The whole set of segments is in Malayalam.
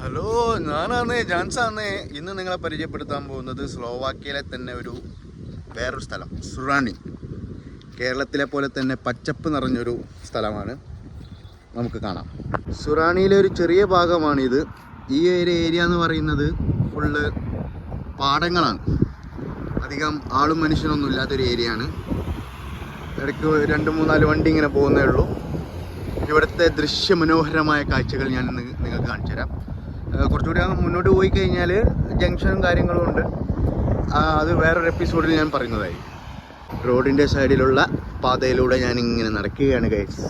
ഹലോ, ഞാനാണ് ജാൻസാണ്. ഇന്ന് നിങ്ങളെ പരിചയപ്പെടുത്താൻ പോകുന്നത് സ്ലോവാക്യയിലെ തന്നെ വേറൊരു സ്ഥലം, സുറാണി. കേരളത്തിലെ പോലെ തന്നെ പച്ചപ്പ് നിറഞ്ഞൊരു സ്ഥലമാണ്. നമുക്ക് കാണാം. സുറാണിയിലെ ഒരു ചെറിയ ഭാഗമാണിത്. ഈ ഒരു ഏരിയ എന്ന് പറയുന്നത് ഫുള്ള് പാടങ്ങളാണ്. അധികം ആളും മനുഷ്യനൊന്നും ഇല്ലാത്തൊരു ഏരിയ ആണ്. ഇടയ്ക്ക് 2-3-4 വണ്ടി ഇങ്ങനെ പോകുന്നേ ഉള്ളൂ. ഇവിടുത്തെ ദൃശ്യമനോഹരമായ കാഴ്ചകൾ ഞാൻ നിങ്ങൾക്ക് കാണിച്ചു തരാം. കുറച്ചുകൂടി മുന്നോട്ട് പോയി കഴിഞ്ഞാൽ ജംഗ്ഷനും കാര്യങ്ങളും ഉണ്ട്. അത് വേറൊരു എപ്പിസോഡിൽ ഞാൻ പറയുന്നതായി. റോഡിൻ്റെ സൈഡിലുള്ള പാതയിലൂടെ ഞാൻ ഇങ്ങനെ നടക്കുകയാണ് ഗൈസ്.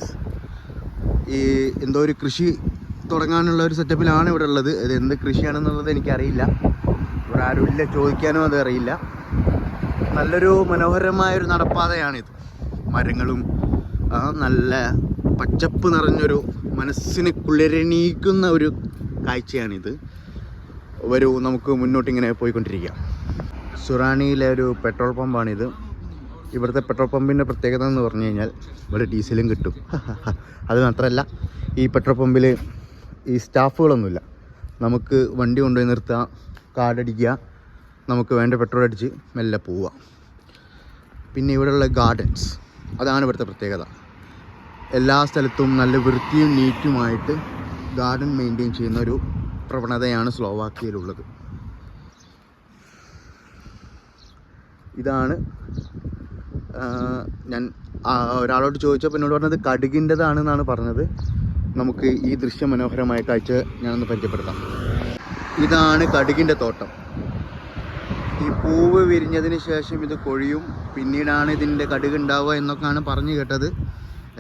ഈ എന്തോ ഒരു കൃഷി തുടങ്ങാനുള്ള ഒരു സെറ്റപ്പിലാണ് ഇവിടെ ഉള്ളത്. ഇത് എന്ത് കൃഷിയാണെന്നുള്ളത് എനിക്കറിയില്ല. ഇവിടെ ആരുമില്ല, ചോദിക്കാനും അത് അറിയില്ല. നല്ലൊരു മനോഹരമായൊരു നടപ്പാതയാണിത്. മരങ്ങളും നല്ല പച്ചപ്പ് നിറഞ്ഞൊരു മനസ്സിന് കുളിരണിയിക്കുന്ന ഒരു കാഴ്ചയാണിത്. വരൂ, നമുക്ക് മുന്നോട്ടിങ്ങനെ പോയിക്കൊണ്ടിരിക്കാം. സുറാണിയിലെ ഒരു പെട്രോൾ പമ്പാണിത്. ഇവിടുത്തെ പെട്രോൾ പമ്പിൻ്റെ പ്രത്യേകത എന്ന് പറഞ്ഞു കഴിഞ്ഞാൽ ഇവിടെ ഡീസലും കിട്ടും. അത് മാത്രമല്ല, ഈ പെട്രോൾ പമ്പിൽ ഈ സ്റ്റാഫുകളൊന്നുമില്ല. നമുക്ക് വണ്ടി കൊണ്ടുപോയി നിർത്തുക, കാർഡടിക്കുക, നമുക്ക് വേണ്ട പെട്രോൾ അടിച്ച് മെല്ലെ പോവുക. പിന്നെ ഇവിടെയുള്ള ഗാർഡൻസ്, അതാണ് ഇവിടുത്തെ പ്രത്യേകത. എല്ലാ സ്ഥലത്തും നല്ല വൃത്തിയും നീറ്റുമായിട്ട് ഗാർഡൻ മെയിൻറ്റെയിൻ ചെയ്യുന്ന ഒരു പ്രവണതയാണ് സ്ലോവാക്യയിലുള്ളത്. ഇതാണ് ഞാൻ ഒരാളോട് ചോദിച്ചപ്പോൾ എന്നോട് പറഞ്ഞത് കടുകിൻ്റെതാണെന്നാണ് പറഞ്ഞത്. നമുക്ക് ഈ ദൃശ്യമനോഹരമായ കാഴ്ച ഞാനൊന്ന് പരിചയപ്പെടുത്താം. ഇതാണ് കടുകിൻ്റെ തോട്ടം. ഈ പൂവ് വിരിഞ്ഞതിന് ശേഷം ഇത് കൊഴിയും, പിന്നീടാണ് ഇതിൻ്റെ കടുക് ഉണ്ടാവുക എന്നൊക്കെയാണ് പറഞ്ഞു കേട്ടത്.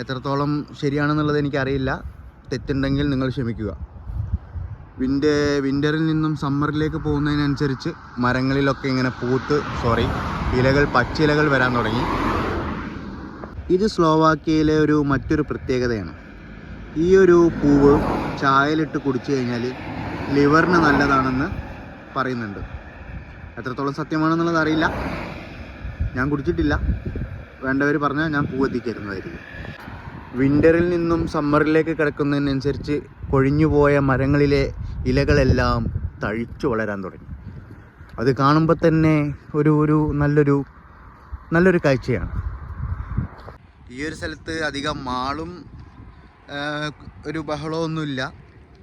എത്രത്തോളം ശരിയാണെന്നുള്ളത് എനിക്കറിയില്ല. തെറ്റുണ്ടെങ്കിൽ നിങ്ങൾ ക്ഷമിക്കുക. വിൻ്ററിൽ നിന്നും സമ്മറിലേക്ക് പോകുന്നതിനനുസരിച്ച് മരങ്ങളിലൊക്കെ ഇങ്ങനെ പച്ചിലകൾ വരാൻ തുടങ്ങി. ഇത് സ്ലോവാക്യയിലെ മറ്റൊരു പ്രത്യേകതയാണ്. ഈ ഒരു പൂവ് ചായയിലിട്ട് കുടിച്ചു കഴിഞ്ഞാൽ ലിവറിന് നല്ലതാണെന്ന് പറയുന്നുണ്ട്. എത്രത്തോളം സത്യമാണെന്നുള്ളത് അറിയില്ല. ഞാൻ കുടിച്ചിട്ടില്ല. വേണ്ടവർ പറഞ്ഞാൽ ഞാൻ പൂവ് എത്തിച്ചേരുന്നതായിരിക്കും. വിൻ്ററിൽ നിന്നും സമ്മറിലേക്ക് കിടക്കുന്നതിനനുസരിച്ച് കൊഴിഞ്ഞുപോയ മരങ്ങളിലെ ഇലകളെല്ലാം തഴിച്ചു വളരാൻ തുടങ്ങി. അത് കാണുമ്പോൾ തന്നെ ഒരു നല്ലൊരു കാഴ്ചയാണ്. ഈ ഒരു സ്ഥലത്ത് അധികം മാളും ഒരു ബഹളമൊന്നുമില്ല.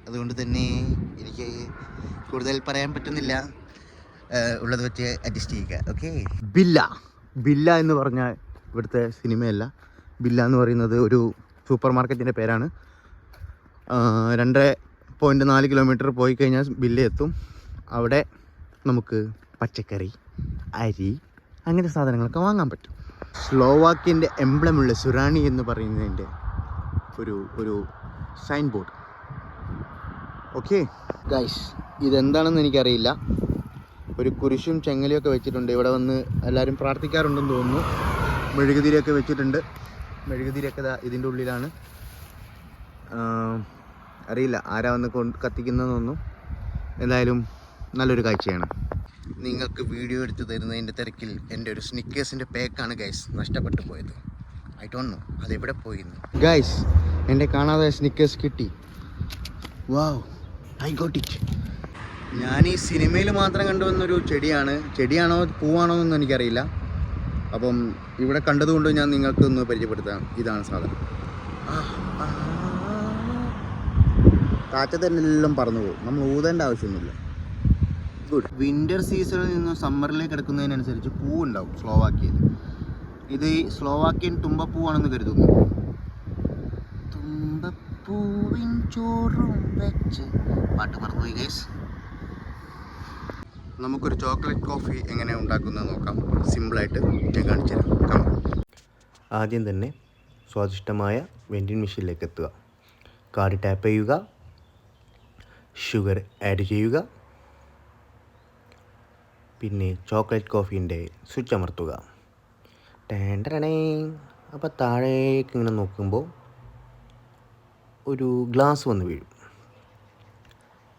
അതുകൊണ്ട് തന്നെ എനിക്ക് കൂടുതൽ പറയാൻ പറ്റുന്നില്ല. ഉള്ളത് വെച്ച് അഡ്ജസ്റ്റ് ചെയ്യുക. ഓക്കെ. ബില്ല എന്ന് പറഞ്ഞാൽ ഇവിടുത്തെ സിനിമയല്ല. ബില്ല എന്ന് പറയുന്നത് ഒരു സൂപ്പർ മാർക്കറ്റിൻ്റെ പേരാണ്. 2.4 കിലോമീറ്റർ പോയി കഴിഞ്ഞാൽ ബില്ല എത്തും. അവിടെ നമുക്ക് പച്ചക്കറി, അരി, അങ്ങനത്തെ സാധനങ്ങളൊക്കെ വാങ്ങാൻ പറ്റും. സ്ലോവാക്യൻ്റെ എംബ്ലമുള്ള സുറാണി എന്ന് പറയുന്നതിൻ്റെ ഒരു സൈൻ ബോർഡ്. ഓക്കെ ഗൈസ്, ഇതെന്താണെന്ന് എനിക്കറിയില്ല. ഒരു കുരിശും ചെങ്ങലയൊക്കെ വെച്ചിട്ടുണ്ട്. ഇവിടെ വന്ന് എല്ലാവരും പ്രാർത്ഥിക്കാറുണ്ടെന്ന് തോന്നുന്നു. മെഴുകുതിരിയൊക്കെ വെച്ചിട്ടുണ്ട്. മെഴുകുതിരിയൊക്കെ ഇതിൻ്റെ ഉള്ളിലാണ്. അറിയില്ല ആരാ വന്ന് കത്തിക്കുന്നതെന്നൊന്നും. എന്തായാലും നല്ലൊരു കാഴ്ചയാണ്. നിങ്ങൾക്ക് വീഡിയോ എടുത്ത് തരുന്നതിൻ്റെ തിരക്കിൽ എൻ്റെ ഒരു സ്നിക്കേഴ്സിൻ്റെ പാക്കാണ് ഗൈസ് നഷ്ടപ്പെട്ടു പോയത്. ഐ ഡോണ്ട് നോ അതെവിടെ പോയിരുന്നു. ഗൈസ്, എൻ്റെ കാണാതെ സ്നിക്കേഴ്സ് കിട്ടി. വാവ്, ഐ ഗോട്ട് ഇറ്റ്. ഞാൻ ഈ സിനിമയിൽ മാത്രം കണ്ടുവന്നൊരു ചെടിയാണോ പൂവാണോ എന്നൊന്നും എനിക്കറിയില്ല. അപ്പം ഇവിടെ കണ്ടതുകൊണ്ട് ഞാൻ നിങ്ങൾക്ക് ഒന്ന് പരിചയപ്പെടുത്താം. ഇതാണ് സാധനം. കാറ്റ് തന്നെ എല്ലാം പറന്നു പോകും. നമ്മൾ ഊതേണ്ട ആവശ്യമൊന്നുമില്ല. ഗുഡ്. വിൻ്റർ സീസണിൽ നിന്ന് സമ്മറിലേക്ക് കിടക്കുന്നതിനനുസരിച്ച് പൂവുണ്ടാവും സ്ലോവാക്യയിൽ. ഇത് സ്ലോവാക്യൻ തുമ്പപ്പൂവാണെന്ന് കരുതുന്നു. തുമ്പപ്പൂവിൻ ചോറും വെച്ച് പാട്ട് മറന്നുപോയി ഗൈസ്. നമുക്കൊരു ചോക്ലേറ്റ് കോഫി എങ്ങനെ ഉണ്ടാക്കുന്നത് നോക്കാം. സിമ്പിളായിട്ട് ഞാൻ കാണിച്ചു തരാം. ആദ്യം തന്നെ സ്വാദിഷ്ടമായ വെൻഡിങ് മെഷീനിലേക്ക് എത്തുക. കാർഡ് ടാപ്പ് ചെയ്യുക, ഷുഗർ ആഡ് ചെയ്യുക, പിന്നെ ചോക്ലേറ്റ് കോഫീൻ്റെ സ്വിച്ച് അമർത്തുക. ടേണ്ടരണേ. അപ്പോൾ താഴേക്ക് ഇങ്ങനെ നോക്കുമ്പോൾ ഒരു ഗ്ലാസ് വന്ന് വീഴും.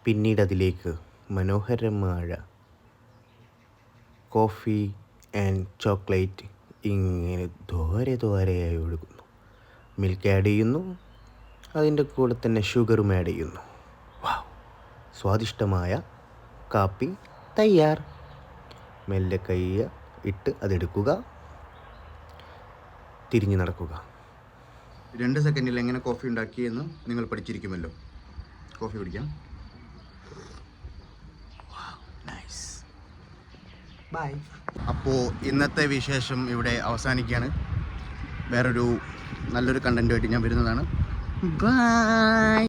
പിന്നീട് അതിലേക്ക് മനോഹരമായ കോഫി ആൻഡ് ചോക്ലേറ്റ് ഇങ്ങനെ ധോരയായി ഒഴുകുന്നു. മിൽക്ക് ആഡ് ചെയ്യുന്നു. അതിൻ്റെ കൂടെ തന്നെ ഷുഗറും ആഡ് ചെയ്യുന്നു. വാവ്, സ്വാദിഷ്ടമായ കാപ്പി തയ്യാർ. മെല്ലെ കയ്യ ഇട്ട് അതെടുക്കുക, തിരിഞ്ഞു നടക്കുക. 2 സെക്കൻഡിൽ എങ്ങനെ കോഫി ഉണ്ടാക്കിയെന്ന് നിങ്ങൾ പഠിച്ചിരിക്കുമല്ലോ. കോഫി കുടിക്കാം. നൈസ്. ബൈ. അപ്പോൾ ഇന്നത്തെ വിശേഷം ഇവിടെ അവസാനിക്കുകയാണ്. വേറൊരു നല്ലൊരു കണ്ടൻറ്റുമായിട്ട് ഞാൻ വരുന്നതാണ്. ബൈ.